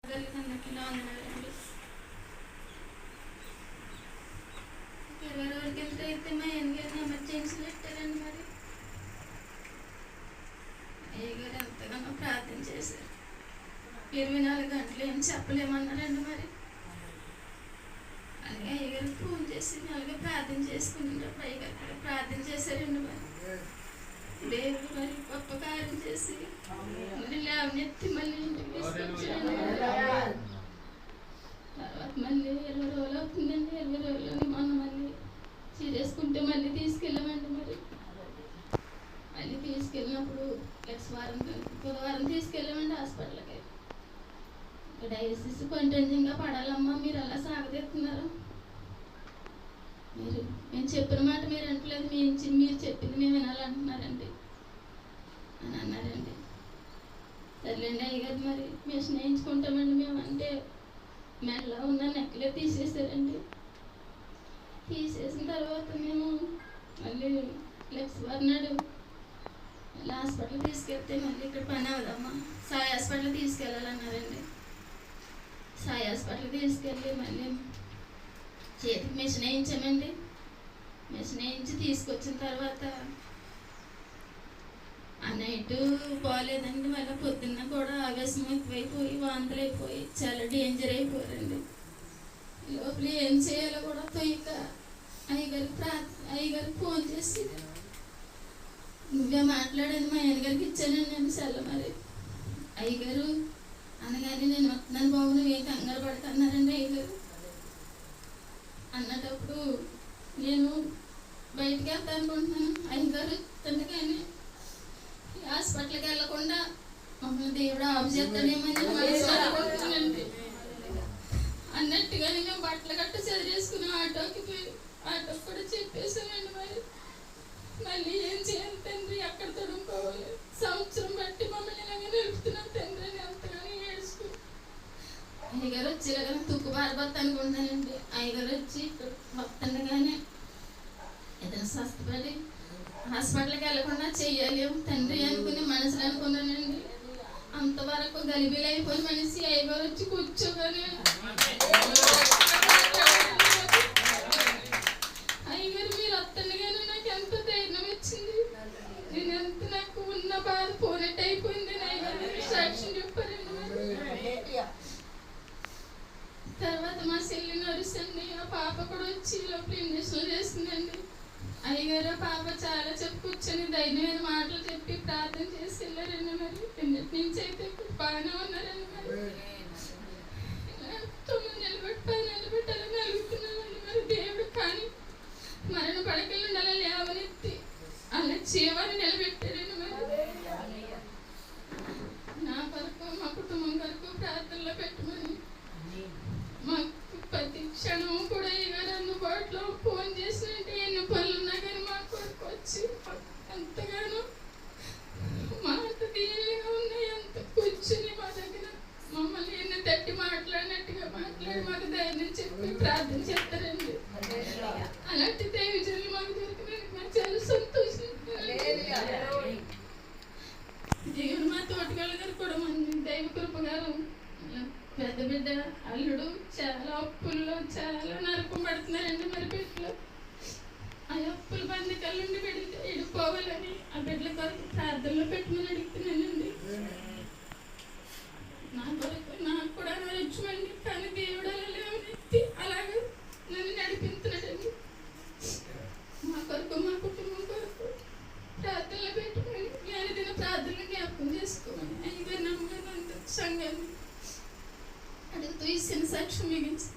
అందరికీ వందనాలండి. 20 రోజులకి వెళ్తే అయితే మా అయ్యగారిని ఎమర్జెన్సీలో పెట్టారండి. మరి అయ్యగారు ఎంతగానో ప్రార్థన చేశారు. 24 గంటలు ఏం చెప్పలేమన్నారండి. మరి అలాగే అయ్యగారికి ఫోన్ చేసి అలాగే ప్రార్థన చేసుకునేటప్పుడు అయ్యగారు కూడా ప్రార్థన చేశారండి. మరి దేవుడు మరి గొప్ప కార్యం చేసి మరి లేవనెత్తి మళ్ళీ ఇంటికి తీసుకొచ్చారండి. తర్వాత మళ్ళీ 20 రోజులు అవుతుందండి. 20 రోజులని మొన్న మళ్ళీ చీరేసుకుంటే మళ్ళీ తీసుకెళ్ళామండి. మళ్ళీ తీసుకెళ్ళినప్పుడు బుధవారం తీసుకెళ్ళామండి హాస్పిటల్కి. డయాలసిస్ కంటిన్యూగా పడాలమ్మా, మీరు అలా సాగదీస్తున్నారు, మేము చెప్పిన మాట మీరు అంటలేదు, మీరు చెప్పింది మేము వినాలంటున్నారండి అని అన్నారండి. సర్లేండి అయ్యగారు మరి మిషన్ వేయించుకుంటామండి మేము అంటే మెడలో ఉన్న నెక్కలే తీసేసారండి. తీసేసిన తర్వాత మేము మళ్ళీ నాడు మళ్ళీ హాస్పిటల్ తీసుకెళ్తే మళ్ళీ ఇక్కడ పని అవదమ్మా, సాయి హాస్పిటల్ తీసుకెళ్ళాలన్నారండి. సాయి హాస్పిటల్ తీసుకెళ్ళి మళ్ళీ చేతికి మిషన్ వేయించామండి. మిషన్ వేయించి తీసుకొచ్చిన తర్వాత ఆ నైట్ బాగాలేదండి. మళ్ళీ పొద్దున్న కూడా ఆవేశం ఎక్కువైపోయి వాంతులు అయిపోయి చాలా డేంజర్ అయిపోయారండి. లోపల ఏం చేయాలో కూడా తొయ్యక అయ్యగారికి ఫోన్ చేసి నువ్వే మాట్లాడాను మా అయ్యగారికి ఇచ్చానండి నేను సెల్ల. మరి అయ్యగారు అనగానే నేను వస్తున్నాను బాబు, నువ్వేం కంగారు పడుతున్నారండి అయ్యగారు అన్నటప్పుడు నేను బయటికి వెళ్తా అనుకుంటున్నాను. అయ్యగారు కానీ హాస్పిటల్కి వెళ్ళకుండా మమ్మల్ని దేవుడు ఆఫ్ చేస్తాడేమని అనుకుంటున్నానండి. అన్నట్టుగానే మేము బట్టలు గట్ట చదివేసుకుని ఆటోకి కూడా చెప్పేసానండి. మళ్ళీ ఏం చేయాలి తండ్రి, ఎక్కడ తొడుకోవాలి, సంవత్సరం బట్టి మమ్మల్ని ఇలాగే నిలుపుతున్నాం తండ్రి అని ఎంతగానో ఏడుచుకుని అయ్యగారు వచ్చి ఇలాగ తుక్కు బారబోద్దు అనుకుంటానండి. అయ్యగారు వచ్చి ఇక్కడ వస్తుండగానే ఏదైనా స్వస్థపడి హాస్పిటల్కి వెళ్ళకుండా చెయ్యాలి తండ్రి అనుకుని మనసులో అనుకున్నానండి. అంతవరకు గలిబీలు అయిపోయి మనిషి అయ్యగారు వచ్చి కూర్చోగానే అయ్యగారు మీరు వస్తుండగానే నాకు ఎంత ధైర్యం వచ్చింది, నేను ఎంత నాకు ఉన్న బాధ పోనట్టు అయిపోయింది అని అయ్యగారు సాక్ష్యం చెప్పారండి. తర్వాత మా చెల్లి నడుసండి, ఆ పాప కూడా వచ్చి లోపల ఇంజక్షన్ చేసిందండి. అయ్యగారు పాప చాలా చెప్పి కూర్చొని ధైర్యమైన మాటలు చెప్పి ప్రార్థన చేసి వెళ్ళారండి. మరి నిన్నటి నుంచి అయితే బాగానే ఉన్నారండి. మరి 9 నెలలు బట్టి 10 నెలలు బట్టి అలా నలుగుతున్నామండి. మరి దేవుడు కానీ మరణ పడకలు అలా లేవనెత్తి అలా జీవాన్ని నిలబెట్టారండి. మరి నా కొరకు మా కుటుంబం కొరకు ప్రార్థనలో పెట్టమని మాకు ప్రతి క్షణం కూడా అయ్యగారు అందుబాటులో ఫోన్ చేసినట్టు ఎన్ని పనులు ఉన్నా కానీ మా కొరకు వచ్చి ఎంతగానో మాట దీనిగా ఉన్నాయి, అంత కూర్చుని మా దగ్గర మమ్మల్ని ఎన్ని తట్టి మాట్లాడినట్టుగా మాట్లాడి మాకు ధైర్యం చెప్పి ప్రార్థన చేస్తారండి. అలాంటి దైవజనులు మాకు దొరికినందుకు మాకు చాలా సంతోషం. దేవుడు మా తోటగాళ్ళ గారు కూడా మన దైవ కృపగారు పెద్ద బిడ్డ అల్లుడు చాలా అప్పుల్లో చాలా నరకం పడుతున్నారండి. మరి బిడ్డలు ఆ అప్పుల బంధకాల నుండి విడిపోవాలని ఆ బిడ్డల కొరకు ప్రార్థనలో పెట్టమని అడుగుతున్నానండి. నా కొరకు నాకు కూడా నచ్చమండి, కానీ దేవుడు అలా లేవనెత్తి అలాగే నన్ను నడిపిస్తున్నాడండి. మా కొరకు మా కుటుంబం కొరకు ప్రార్థనలో పెట్టుకుని జ్ఞానదిన ప్రార్థనలు జ్ఞాపకం చేసుకోమని అయ్యగారు నమ్మకం అంత సంఘాన్ని అడుగుతూ ఈ చిన్న సాక్ష్యం మిగించి